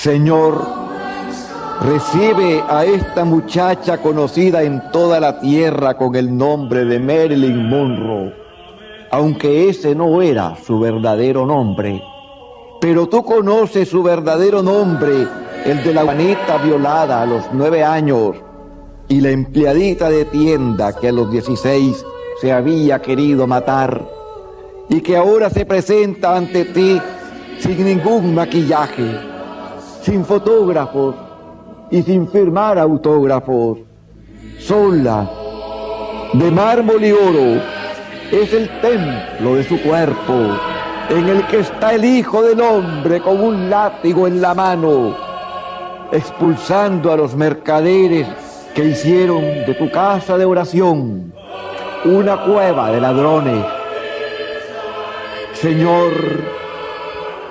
Señor, recibe a esta muchacha conocida en toda la tierra con el nombre de Marilyn Monroe, aunque ese no era su verdadero nombre. Pero tú conoces su verdadero nombre, el de la Juanita violada a los 9 años y la empleadita de tienda que a los 16 se había querido matar y que ahora se presenta ante ti sin ningún maquillaje, sin fotógrafos y sin firmar autógrafos, sola, de mármol y oro. Es el templo de su cuerpo, en el que está el Hijo del Hombre con un látigo en la mano, expulsando a los mercaderes que hicieron de tu casa de oración una cueva de ladrones. Señor,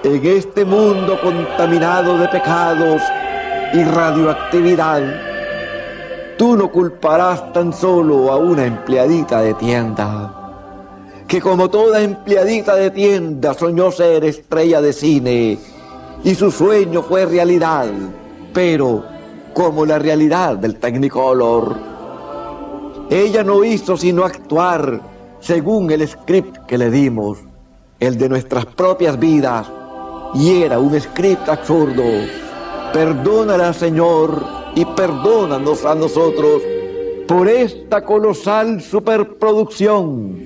en este mundo contaminado de pecados y radioactividad, tú no culparás tan solo a una empleadita de tienda, que como toda empleadita de tienda soñó ser estrella de cine y su sueño fue realidad, pero como la realidad del Technicolor, ella no hizo sino actuar según el script que le dimos, el de nuestras propias vidas, y era un script absurdo. Perdónala, Señor, y perdónanos a nosotros por esta colosal superproducción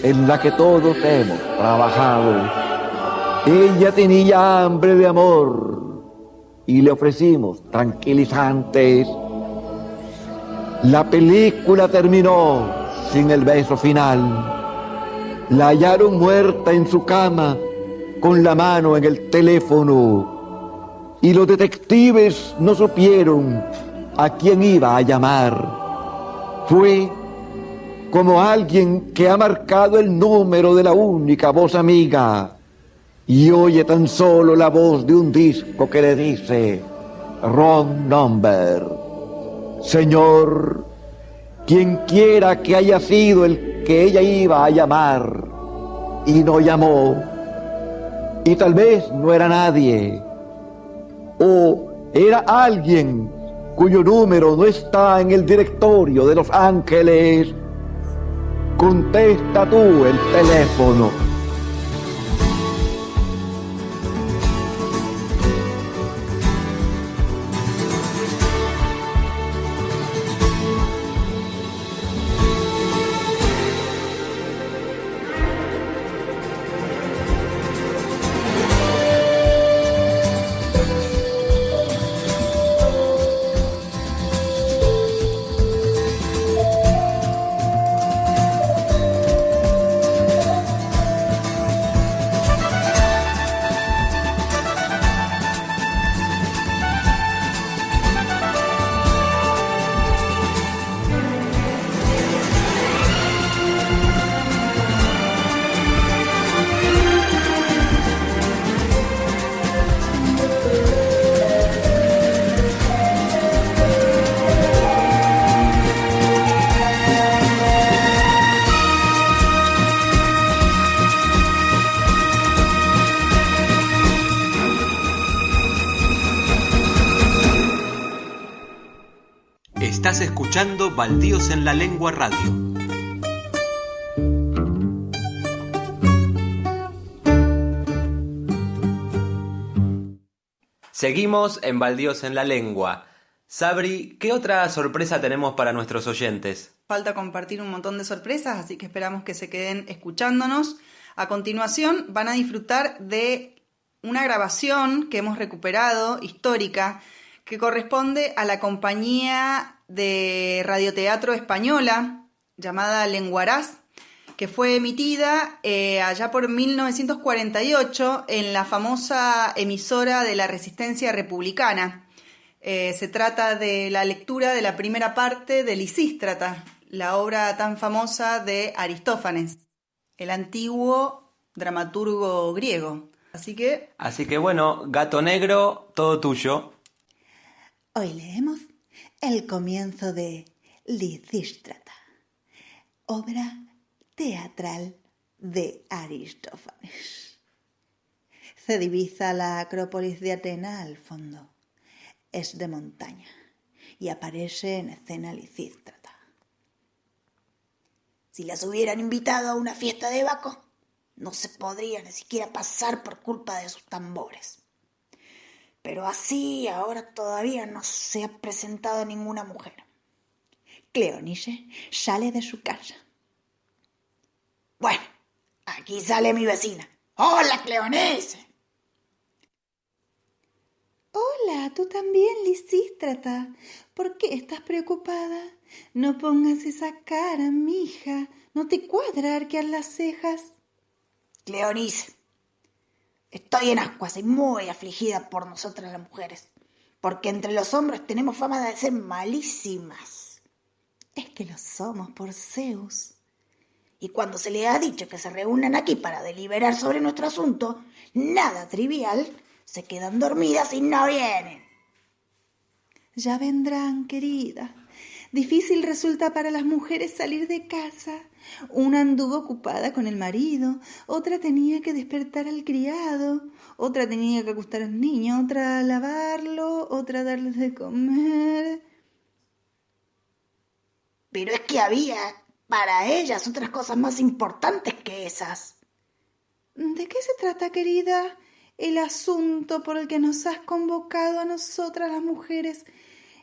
en la que todos hemos trabajado. Ella tenía hambre de amor y le ofrecimos tranquilizantes. La película terminó sin el beso final. La hallaron muerta en su cama con la mano en el teléfono y los detectives no supieron a quién iba a llamar. Fue como alguien que ha marcado el número de la única voz amiga y oye tan solo la voz de un disco que le dice wrong number. Señor, quien quiera que haya sido el que ella iba a llamar y no llamó, y tal vez no era nadie, o era alguien cuyo número no está en el directorio de Los Ángeles, contesta tú el teléfono. Estás escuchando Baldíos en la Lengua Radio. Seguimos en Baldíos en la Lengua. Sabri, ¿qué otra sorpresa tenemos para nuestros oyentes? Falta compartir un montón de sorpresas, así que esperamos que se queden escuchándonos. A continuación van a disfrutar de una grabación que hemos recuperado, histórica, que corresponde a la compañía de radioteatro española llamada Lenguaraz, que fue emitida allá por 1948 en la famosa emisora de la Resistencia Republicana. Se trata de la lectura de la primera parte de Lisístrata, la obra tan famosa de Aristófanes, el antiguo dramaturgo griego. Así que bueno, Gato Negro, todo tuyo. Hoy leemos el comienzo de Lisístrata, obra teatral de Aristófanes. Se divisa la Acrópolis de Atenas al fondo. Es de montaña y aparece en escena Lisístrata. Si las hubieran invitado a una fiesta de Baco, no se podría ni siquiera pasar por culpa de sus tambores. Pero así ahora todavía no se ha presentado ninguna mujer. Cleonice sale de su casa. Bueno, aquí sale mi vecina. ¡Hola, Cleonice! Hola, tú también, Lisístrata. ¿Por qué estás preocupada? No pongas esa cara, mija. ¿No te cuadra arquear las cejas? Cleonice, estoy en ascuas y muy afligida por nosotras las mujeres, porque entre los hombres tenemos fama de ser malísimas. Es que lo somos por Zeus. Y cuando se les ha dicho que se reúnan aquí para deliberar sobre nuestro asunto, nada trivial, se quedan dormidas y no vienen. Ya vendrán, querida. Difícil resulta para las mujeres salir de casa. Una anduvo ocupada con el marido, otra tenía que despertar al criado, otra tenía que acostar al niño, otra lavarlo, otra darles de comer. Pero es que había para ellas otras cosas más importantes que esas. ¿De qué se trata, querida? El asunto por el que nos has convocado a nosotras las mujeres.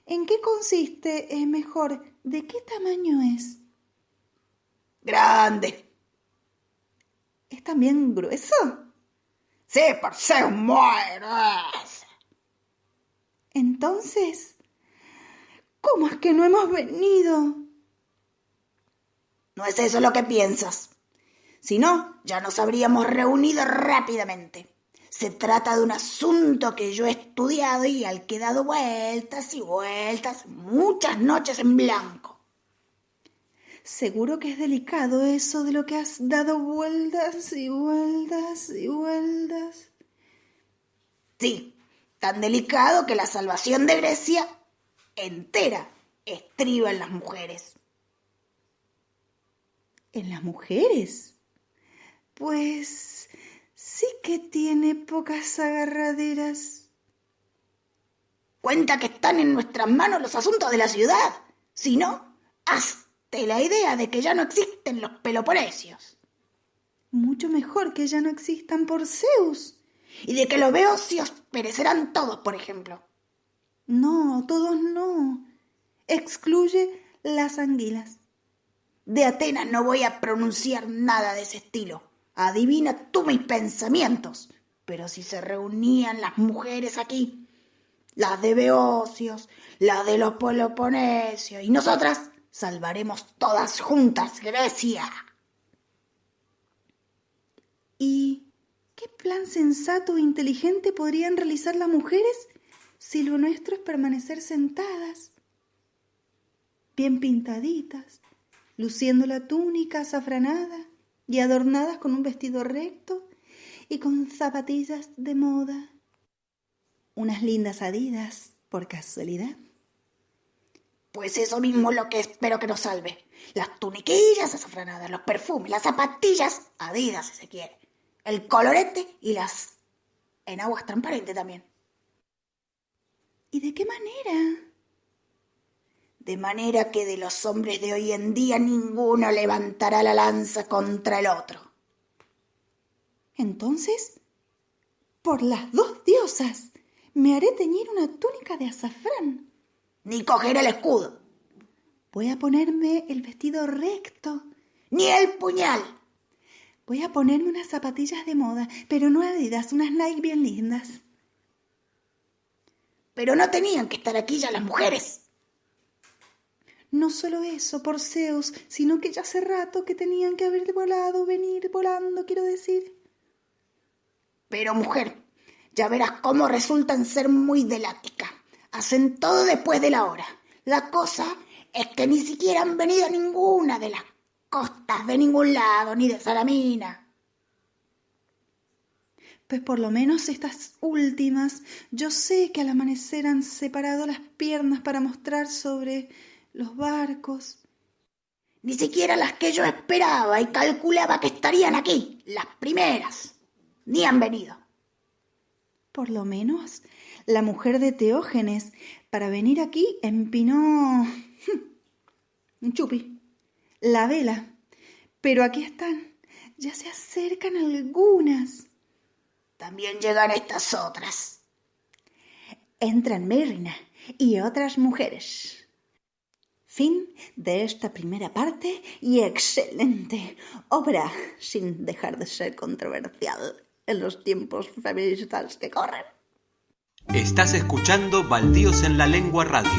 ¿En qué consiste? Mejor, ¿de qué tamaño es? Grande. ¿Es también grueso? Sí, por ser muy grueso. Entonces, ¿cómo es que no hemos venido? No es eso lo que piensas. Si no, ya nos habríamos reunido rápidamente. Se trata de un asunto que yo he estudiado y al que he dado vueltas y vueltas, muchas noches en blanco. Seguro que es delicado eso de lo que has dado vueltas y vueltas y vueltas. Sí, tan delicado que la salvación de Grecia entera estriba en las mujeres. ¿En las mujeres? Pues sí que tiene pocas agarraderas. Cuenta que están en nuestras manos los asuntos de la ciudad. Si no, hazte la idea de que ya no existen los peloponesios. Mucho mejor que ya no existan por Zeus. Y de que los beocios perecerán todos, por ejemplo. No, todos no. Excluye las anguilas. De Atenas no voy a pronunciar nada de ese estilo. Adivina tú mis pensamientos. Pero si se reunían las mujeres aquí, las de Beocios, las de los Peloponesios, y nosotras salvaremos todas juntas Grecia. ¿Y qué plan sensato e inteligente podrían realizar las mujeres si lo nuestro es permanecer sentadas, bien pintaditas, luciendo la túnica azafranada y adornadas con un vestido recto y con zapatillas de moda? Unas lindas Adidas, por casualidad. Pues eso mismo es lo que espero que nos salve. Las tuniquillas azafranadas, los perfumes, las zapatillas Adidas, si se quiere. El colorete y las en aguas transparentes también. ¿Y de qué manera? De manera que de los hombres de hoy en día ninguno levantará la lanza contra el otro. Entonces, por las dos diosas, me haré teñir una túnica de azafrán. Ni cogeré el escudo. Voy a ponerme el vestido recto. Ni el puñal. Voy a ponerme unas zapatillas de moda, pero no Adidas, unas Nike bien lindas. Pero no tenían que estar aquí ya las mujeres. No solo eso, por Zeus, sino que ya hace rato que tenían que haber volado, venir volando, quiero decir. Pero mujer, ya verás cómo resultan ser muy delática. Hacen todo después de la hora. La cosa es que ni siquiera han venido a ninguna de las costas de ningún lado, ni de Salamina. Pues por lo menos estas últimas, yo sé que al amanecer han separado las piernas para mostrar sobre los barcos. Ni siquiera las que yo esperaba y calculaba que estarían aquí, las primeras, ni han venido. por lo menos, la mujer de Teógenes, para venir aquí empinó un chupi, la vela. Pero aquí están, ya se acercan algunas. También llegan estas otras. Entran Myrrina y otras mujeres. Fin de esta primera parte y excelente obra, sin dejar de ser controversial en los tiempos feministas que corren. Estás escuchando Baldíos en la Lengua Radio.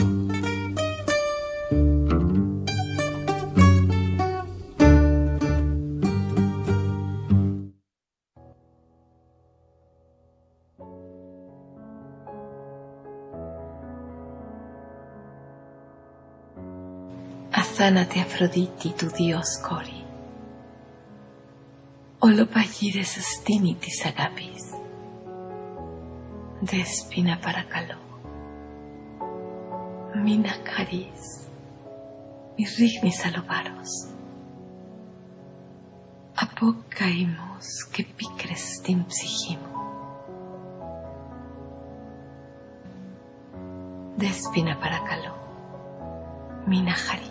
Asánate, Afroditi, tu dios Cori. Olopagires stinitis agapis. Despina paracalo. Mina caris. Irrignis aloparos. Apocaimos que picres timpsijimo. Despina paracalo. Mina caris.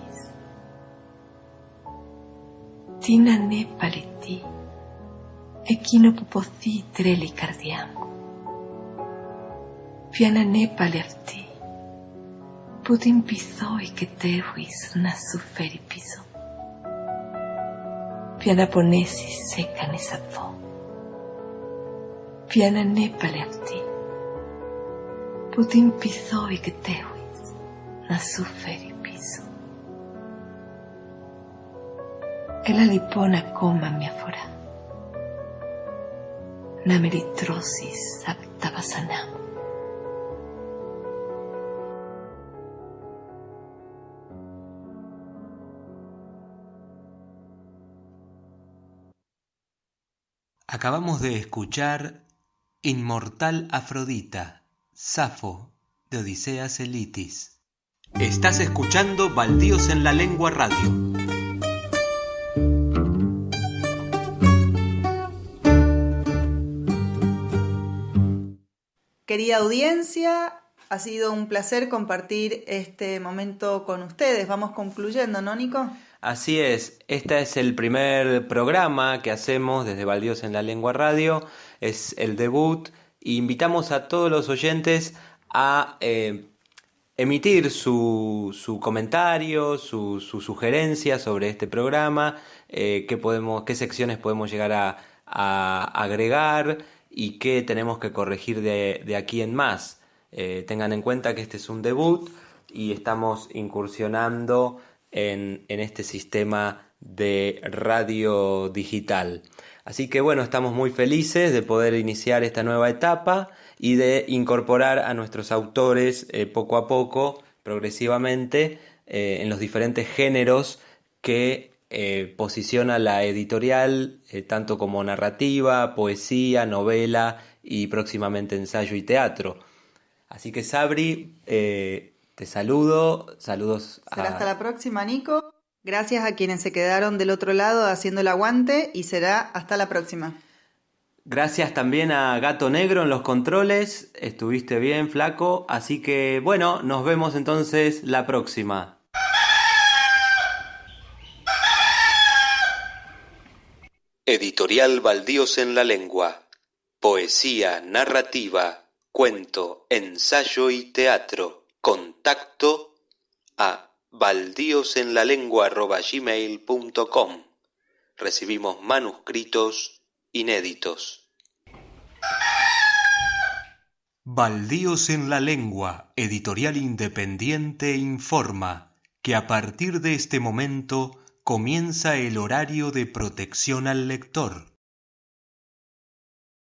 Tina nepaliti, ekinopopothi treli cardiam. Piana nepalefti, putin pizoi que tehuis nasuferi piso. Piana ponesis seca nesafo. Piana nepalefti, putin pizoi que tehuis nasuferi piso. Ela lipona coma mi afora. Nameritrosis aptavasanam. Acabamos de escuchar Inmortal Afrodita, Safo, de Odiseas Elitis. Estás escuchando Baldíos en la Lengua Radio. Querida audiencia, ha sido un placer compartir este momento con ustedes. Vamos concluyendo, ¿no, Nico? Así es, este es el primer programa que hacemos desde Baldíos en la Lengua Radio, es el debut, e invitamos a todos los oyentes a emitir su comentario, su sugerencia sobre este programa, qué secciones podemos llegar a agregar y qué tenemos que corregir de aquí en más. Tengan en cuenta que este es un debut y estamos incursionando en este sistema de radio digital. Así que bueno, estamos muy felices de poder iniciar esta nueva etapa y de incorporar a nuestros autores poco a poco, progresivamente, en los diferentes géneros que posiciona la editorial, tanto como narrativa, poesía, novela y próximamente ensayo y teatro. Así que Sabri, te saludos. Será hasta la próxima, Nico. Gracias a quienes se quedaron del otro lado haciendo el aguante y será hasta la próxima. Gracias también a Gato Negro en los controles. Estuviste bien, flaco. Así que bueno, nos vemos entonces la próxima. Editorial Baldíos en la Lengua. Poesía, narrativa, cuento, ensayo y teatro. Contacto a baldiosenlalengua@gmail.com. Recibimos manuscritos inéditos. Baldíos en la Lengua, editorial independiente, informa que a partir de este momento comienza el horario de protección al lector.